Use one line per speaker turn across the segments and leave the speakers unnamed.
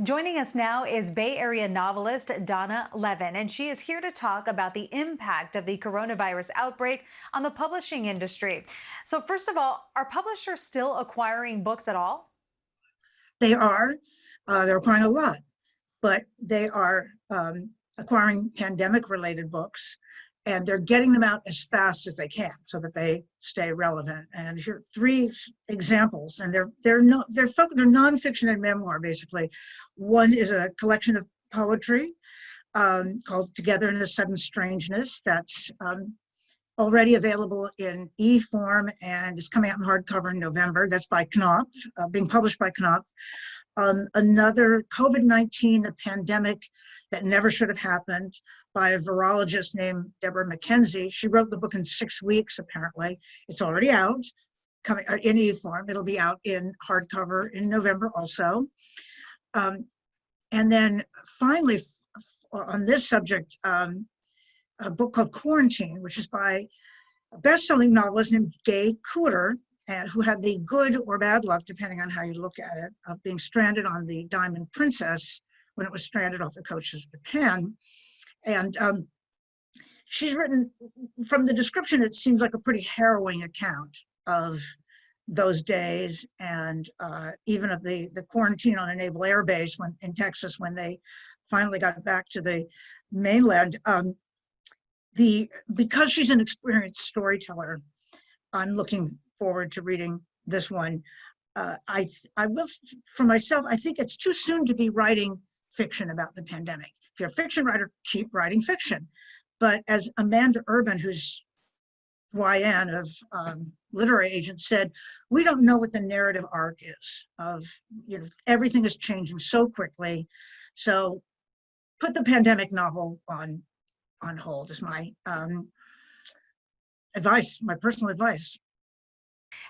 Joining us now is Bay Area novelist Donna Levin, and she is here to talk about the impact of the coronavirus outbreak on the publishing industry. So, first of all, are publishers still acquiring books at all?
They are. They're acquiring a lot, but they are acquiring pandemic-related books, and they're getting them out as fast as they can so that they stay relevant. And here are three examples, and they're nonfiction and memoir basically. One is a collection of poetry called "Together in a Sudden Strangeness" that's already available in e-form and is coming out in hardcover in November. That's by Knopf, being published by Knopf. Another, COVID-19, the pandemic that never should have happened, by a virologist named Deborah McKenzie. She wrote the book in 6 weeks, apparently. It's already out, coming in e-form. It'll be out in hardcover in November also. And then finally, on this subject, a book called Quarantine, which is by a best-selling novelist named Gay Cooter, and who had the good or bad luck, depending on how you look at it, of being stranded on the Diamond Princess when it was stranded off the coast of Japan. And she's written, from the description, it seems like a pretty harrowing account of those days, and even of the quarantine on a naval air base in Texas when they finally got back to the mainland. Because she's an experienced storyteller, I'm looking forward to reading this one. I will, for myself, I think it's too soon to be writing fiction about the pandemic. If you're a fiction writer, keep writing fiction. But as Amanda Urban, who's YN of Literary Agent, said, we don't know what the narrative arc is of, everything is changing so quickly. So put the pandemic novel on hold is my advice, my personal advice.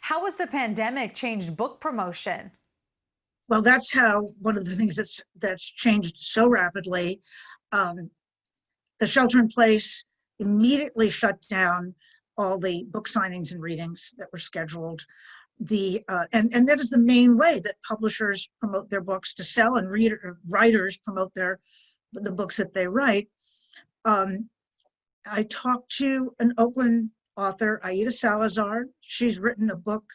How has the pandemic changed book promotion?
Well, that's how one of the things that's changed so rapidly. The shelter in place immediately shut down all the book signings and readings that were scheduled. And that is the main way that publishers promote their books to sell, and writers promote the books that they write. I talked to an Oakland author, Aida Salazar. She's written a book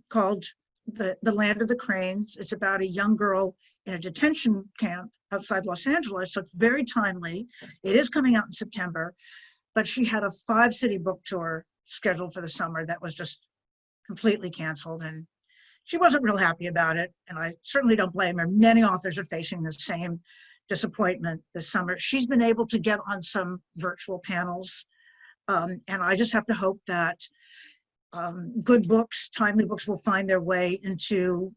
called the Land of the Cranes. It's about a young girl in a detention camp outside Los Angeles, so it's very timely. It is coming out in September, but she had a 5-city book tour scheduled for the summer that was just completely canceled, and she wasn't real happy about it, and I certainly don't blame her. Many authors are facing the same disappointment this summer. She's been able to get on some virtual panels, and I just have to hope that good books, timely books, will find their way into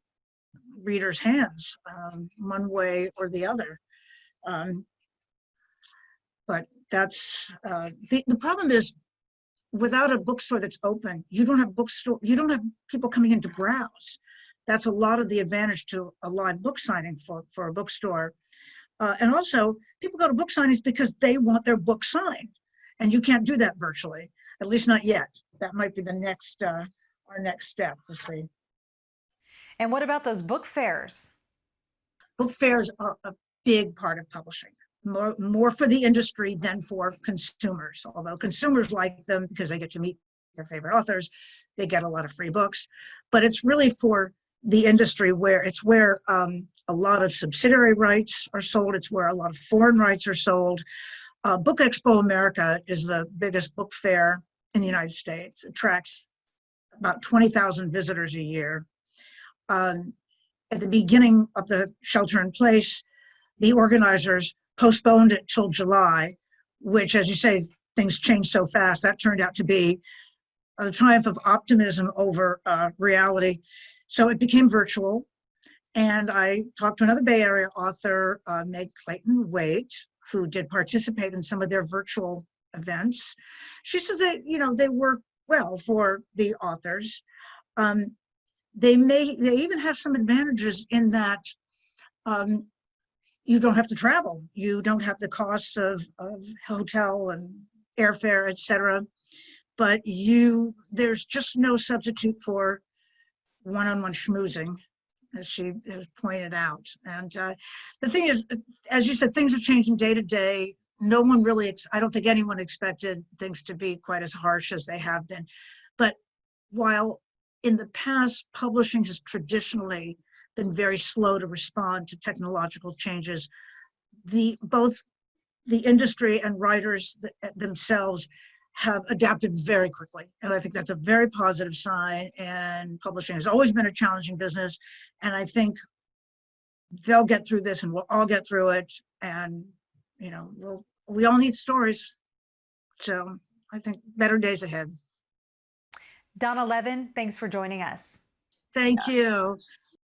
readers' hands one way or the other. But that's the problem is, without a bookstore that's open, you don't have people coming in to browse. That's a lot of the advantage to a live book signing for a bookstore. And also, people go to book signings because they want their book signed, and you can't do that virtually, at least not yet. That might be our next step. We'll see.
And what about those book fairs?
Book fairs are a big part of publishing, more for the industry than for consumers. Although consumers like them because they get to meet their favorite authors, they get a lot of free books. But it's really for the industry where a lot of subsidiary rights are sold. It's where a lot of foreign rights are sold. Book Expo America is the biggest book fair in the United States. It attracts about 20,000 visitors a year. At the beginning of the shelter in place, the organizers postponed it till July, which, as you say, things change so fast. That turned out to be a triumph of optimism over reality. So it became virtual. And I talked to another Bay Area author, Meg Clayton Waite, who did participate in some of their virtual events. She says that, they work well for the authors. They even have some advantages in that you don't have to travel. You don't have the costs of hotel and airfare, etc. But there's just no substitute for one-on-one schmoozing as she has pointed out. And the thing is, as you said, things are changing day to day. No one really, I don't think anyone expected things to be quite as harsh as they have been. But while in the past, publishing has traditionally been very slow to respond to technological changes, both the industry and writers themselves have adapted very quickly. And I think that's a very positive sign. And publishing has always been a challenging business. And I think they'll get through this and we'll all get through it. And, we all need stories. So I think better days ahead.
Donna Levin, thanks for joining us.
Thank you.